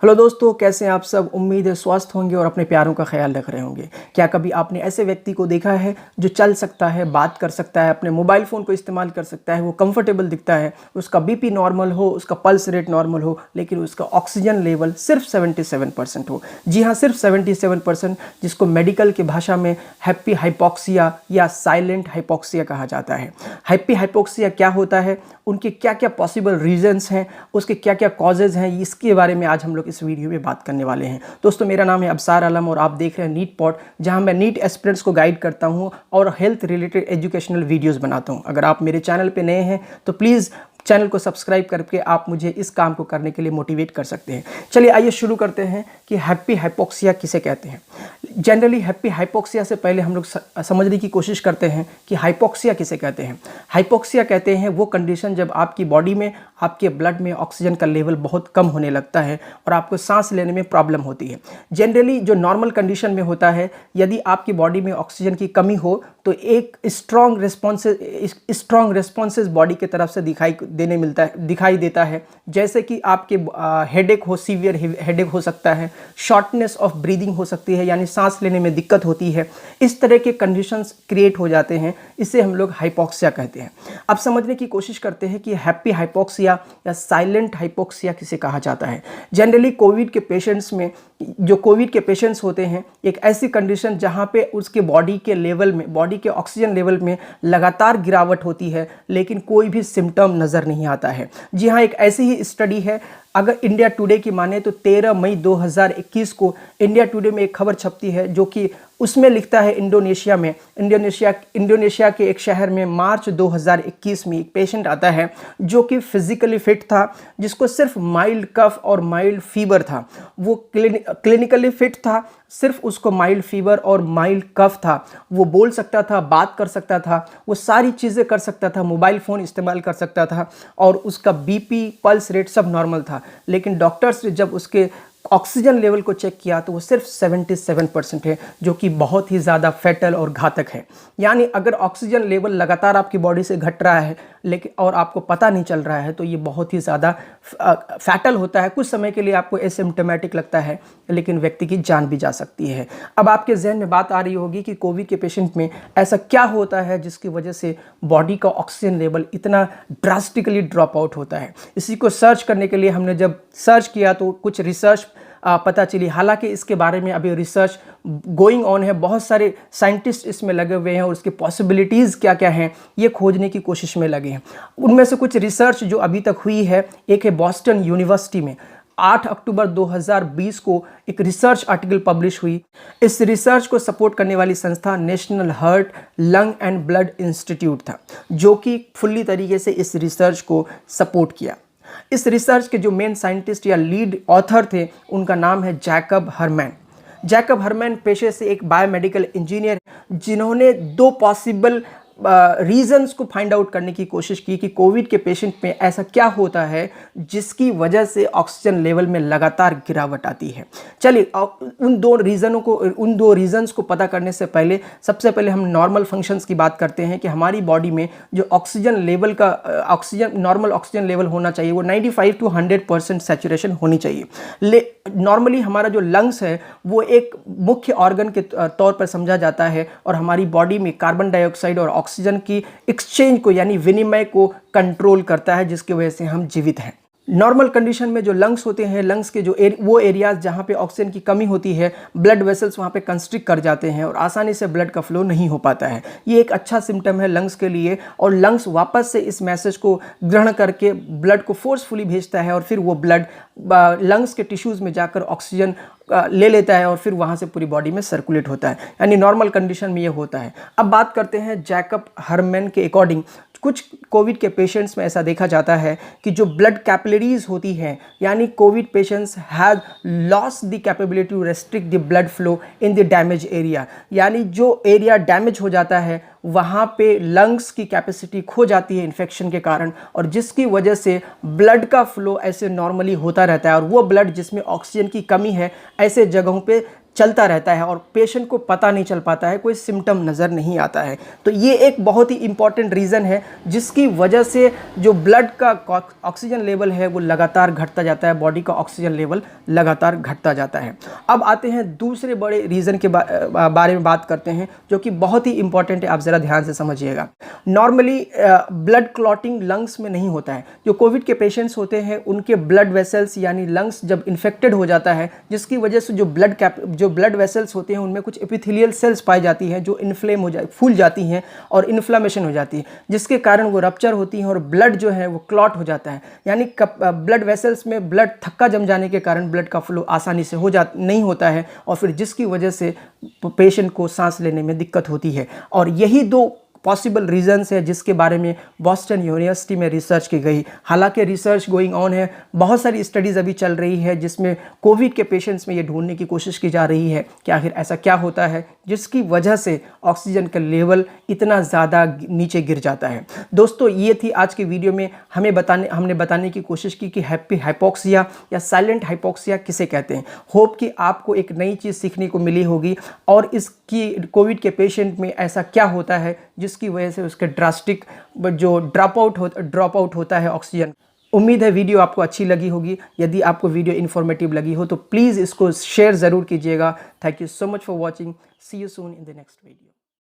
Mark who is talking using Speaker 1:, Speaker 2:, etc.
Speaker 1: Hello दोस्तों, कैसे हैं आप सब। उम्मीद है स्वस्थ होंगे और अपने प्यारों का ख्याल रख रहे होंगे। क्या कभी आपने ऐसे व्यक्ति को देखा है जो चल सकता है, बात कर सकता है, अपने मोबाइल फ़ोन को इस्तेमाल कर सकता है, वो कंफर्टेबल दिखता है, उसका बीपी नॉर्मल हो, उसका पल्स रेट नॉर्मल हो, लेकिन उसका ऑक्सीजन लेवल सिर्फ 77% हो। जी हाँ, सिर्फ 77%, जिसको मेडिकल की भाषा में हैप्पी हाइपोक्सिया या साइलेंट हाइपोक्सिया कहा जाता है। हैप्पी हाइपोक्सिया क्या होता है, उनके क्या क्या पॉसिबल रीजंस हैं, उसके क्या क्या कॉजेज़ हैं, इसके बारे में आज हम लोग इस वीडियो में बात करने वाले हैं। दोस्तों, मेरा नाम है अबसार आलम और आप देख रहे हैं नीट पॉड, जहां मैं नीट एस्पिरेंट्स को गाइड करता हूं और हेल्थ रिलेटेड एजुकेशनल वीडियोस बनाता हूं। अगर आप मेरे चैनल पे नए हैं तो प्लीज़ चैनल को सब्सक्राइब करके आप मुझे इस काम को करने के लिए मोटिवेट कर सकते हैं। चलिए आइए शुरू करते हैं कि हैप्पी हाइपोक्सिया किसे कहते हैं। जनरली हैप्पी हाइपोक्सिया से पहले हम लोग समझने की कोशिश करते हैं कि हाइपोक्सिया किसे कहते हैं। हाइपोक्सिया कहते हैं वो कंडीशन जब आपकी बॉडी में, आपके ब्लड में ऑक्सीजन का लेवल बहुत कम होने लगता है और आपको सांस लेने में प्रॉब्लम होती है। जनरली जो नॉर्मल कंडीशन में होता है, यदि आपकी बॉडी में ऑक्सीजन की कमी हो तो एक स्ट्रॉन्ग रिस्पॉन्सेज बॉडी की तरफ से दिखाई देता है। जैसे कि आपके हेडेक हो, सीवियर हेडेक हो सकता है, शॉर्टनेस ऑफ ब्रीदिंग हो सकती है, यानी सांस लेने में दिक्कत होती है। इस तरह के कंडीशंस क्रिएट हो जाते हैं, इसे हम लोग हाइपोक्सिया कहते हैं। अब समझने की कोशिश करते हैं कि हैप्पी हाइपोक्सिया या साइलेंट हाइपोक्सिया किसे कहा जाता है। जनरली कोविड के पेशेंट्स में, जो कोविड के पेशेंट्स होते हैं, एक ऐसी कंडीशन जहां पे उसके बॉडी के लेवल में, बॉडी के ऑक्सीजन लेवल में लगातार गिरावट होती है, लेकिन कोई भी सिम्टम नज़र नहीं आता है। जी हाँ, एक ऐसी ही स्टडी है। अगर इंडिया टुडे की माने तो 13 मई 2021 को इंडिया टुडे में एक खबर छपती है, जो कि उसमें लिखता है इंडोनेशिया के एक शहर में मार्च 2021 में एक पेशेंट आता है जो कि फिजिकली फिट था, जिसको सिर्फ माइल्ड कफ और माइल्ड फीवर था। वो क्लिनिकली फिट था, सिर्फ उसको माइल्ड फीवर और माइल्ड कफ था। वो बोल सकता था, बात कर सकता था, वो सारी चीज़ें कर सकता था, मोबाइल फ़ोन इस्तेमाल कर सकता था और उसका बीपी, पल्स रेट सब नॉर्मल था। लेकिन डॉक्टर्स ने जब उसके ऑक्सीजन लेवल को चेक किया तो वो सिर्फ 77% है, जो कि बहुत ही ज़्यादा फैटल और घातक है। यानी अगर ऑक्सीजन लेवल लगातार आपकी बॉडी से घट रहा है लेकिन और आपको पता नहीं चल रहा है तो ये बहुत ही ज़्यादा फैटल होता है। कुछ समय के लिए आपको एसिम्प्टोमेटिक लगता है, लेकिन व्यक्ति की जान भी जा सकती है। अब आपके जहन में बात आ रही होगी कि कोविड के पेशेंट में ऐसा क्या होता है जिसकी वजह से बॉडी का ऑक्सीजन लेवल इतना ड्रास्टिकली ड्रॉप आउट होता है। इसी को सर्च करने के लिए हमने जब सर्च किया तो कुछ रिसर्च पता चली। हालांकि इसके बारे में अभी रिसर्च गोइंग ऑन है, बहुत सारे साइंटिस्ट इसमें लगे हुए हैं और उसकी पॉसिबिलिटीज़ क्या क्या हैं ये खोजने की कोशिश में लगे हैं। उनमें से कुछ रिसर्च जो अभी तक हुई है, एक है बॉस्टन यूनिवर्सिटी में 8 अक्टूबर 2020 को एक रिसर्च आर्टिकल पब्लिश हुई। इस रिसर्च को सपोर्ट करने वाली संस्था national heart, lung and blood institute था, जो कि फुल्ली तरीके से इस रिसर्च को सपोर्ट किया। इस रिसर्च के जो मेन साइंटिस्ट या लीड ऑथर थे, उनका नाम है जैकब हरमैन। जैकब हरमैन पेशे से एक बायोमेडिकल इंजीनियर, जिन्होंने दो पॉसिबल रीजंस को फाइंड आउट करने की कोशिश की कि कोविड के पेशेंट में ऐसा क्या होता है जिसकी वजह से ऑक्सीजन लेवल में लगातार गिरावट आती है। चलिए उन दो रीजंस को पता करने से पहले सबसे पहले हम नॉर्मल फंक्शंस की बात करते हैं कि हमारी बॉडी में जो ऑक्सीजन लेवल का नॉर्मल ऑक्सीजन लेवल होना चाहिए वो 95 to 100% सैचुरेशन होनी चाहिए। नॉर्मली हमारा जो लंग्स है वो एक मुख्य ऑर्गन के तौर पर समझा जाता है और हमारी बॉडी में कार्बन डाइऑक्साइड और ऑक्सीजन की एक्सचेंज को, यानी विनिमय को कंट्रोल करता है, जिसकी वजह से हम जीवित हैं। नॉर्मल कंडीशन में जो लंग्स होते हैं, लंग्स के जो वो एरियाज जहाँ पे ऑक्सीजन की कमी होती है, ब्लड वेसल्स वहाँ पे कंस्ट्रिक्ट कर जाते हैं और आसानी से ब्लड का फ्लो नहीं हो पाता है। ये एक अच्छा सिम्टम है लंग्स के लिए और लंग्स वापस से इस मैसेज को ग्रहण करके ब्लड को फोर्सफुली भेजता है और फिर वो ब्लड लंग्स के टिश्यूज़ में जाकर ऑक्सीजन ले लेता है और फिर वहाँ से पूरी बॉडी में सर्कुलेट होता है। यानी नॉर्मल कंडीशन में ये होता है। अब बात करते हैं जैकब हरमैन के अकॉर्डिंग। कुछ कोविड के पेशेंट्स में ऐसा देखा जाता है कि जो ब्लड कैपिलरीज होती हैं, यानी covid patients have lost the capability to restrict the blood flow in the damage area. यानी जो एरिया डैमेज हो जाता है वहाँ पे लंग्स की कैपेसिटी खो जाती है इन्फेक्शन के कारण, और जिसकी वजह से ब्लड का फ्लो ऐसे नॉर्मली होता रहता है और वो ब्लड जिसमें ऑक्सीजन की कमी है ऐसे जगहों पे चलता रहता है और पेशेंट को पता नहीं चल पाता है, कोई सिम्टम नज़र नहीं आता है। तो ये एक बहुत ही इंपॉर्टेंट रीज़न है जिसकी वजह से जो ब्लड का ऑक्सीजन लेवल है वो लगातार घटता जाता है, बॉडी का ऑक्सीजन लेवल लगातार घटता जाता है। अब आते हैं दूसरे बड़े रीज़न के बारे में बात करते हैं जो कि बहुत ही इंपॉर्टेंट है, आप ज़रा ध्यान से समझिएगा। नॉर्मली ब्लड क्लॉटिंग लंग्स में नहीं होता है। जो कोविड के पेशेंट्स होते हैं उनके ब्लड वेसल्स यानी लंग्स जब इन्फेक्टेड हो जाता है, जिसकी वजह से जो ब्लड वेसल्स होते हैं उनमें कुछ एपिथेलियल सेल्स पाई जाती हैं जो फूल जाती हैं और इन्फ्लामेशन हो जाती है, जिसके कारण वो रप्चर होती हैं और ब्लड जो है वो क्लॉट हो जाता है। यानी ब्लड वेसल्स में ब्लड थक्का जम जाने के कारण ब्लड का फ्लो आसानी से नहीं होता है और फिर जिसकी वजह से पेशेंट को सांस लेने में दिक्कत होती है। और यही दो पॉसिबल रीजंस है जिसके बारे में बॉस्टन यूनिवर्सिटी में रिसर्च की गई। हालांकि रिसर्च गोइंग ऑन है, बहुत सारी स्टडीज़ अभी चल रही है जिसमें कोविड के पेशेंट्स में ये ढूंढने की कोशिश की जा रही है कि आखिर ऐसा क्या होता है जिसकी वजह से ऑक्सीजन का लेवल इतना ज़्यादा नीचे गिर जाता है। दोस्तों, ये थी आज की वीडियो में हमने बताने की कोशिश की कि हैप्पी हाइपोक्सिया या साइलेंट हाइपोक्सिया किसे कहते हैं। होप कि आपको एक नई चीज़ सीखने को मिली होगी और इसकी कोविड के पेशेंट में ऐसा क्या होता है जिसकी वजह से उसके ड्रास्टिक जो ड्रॉप आउट होता है ऑक्सीजन। उम्मीद है वीडियो आपको अच्छी लगी होगी। यदि आपको वीडियो इन्फॉर्मेटिव लगी हो तो प्लीज़ इसको शेयर ज़रूर कीजिएगा। Thank you so much for watching. See you soon in the next video.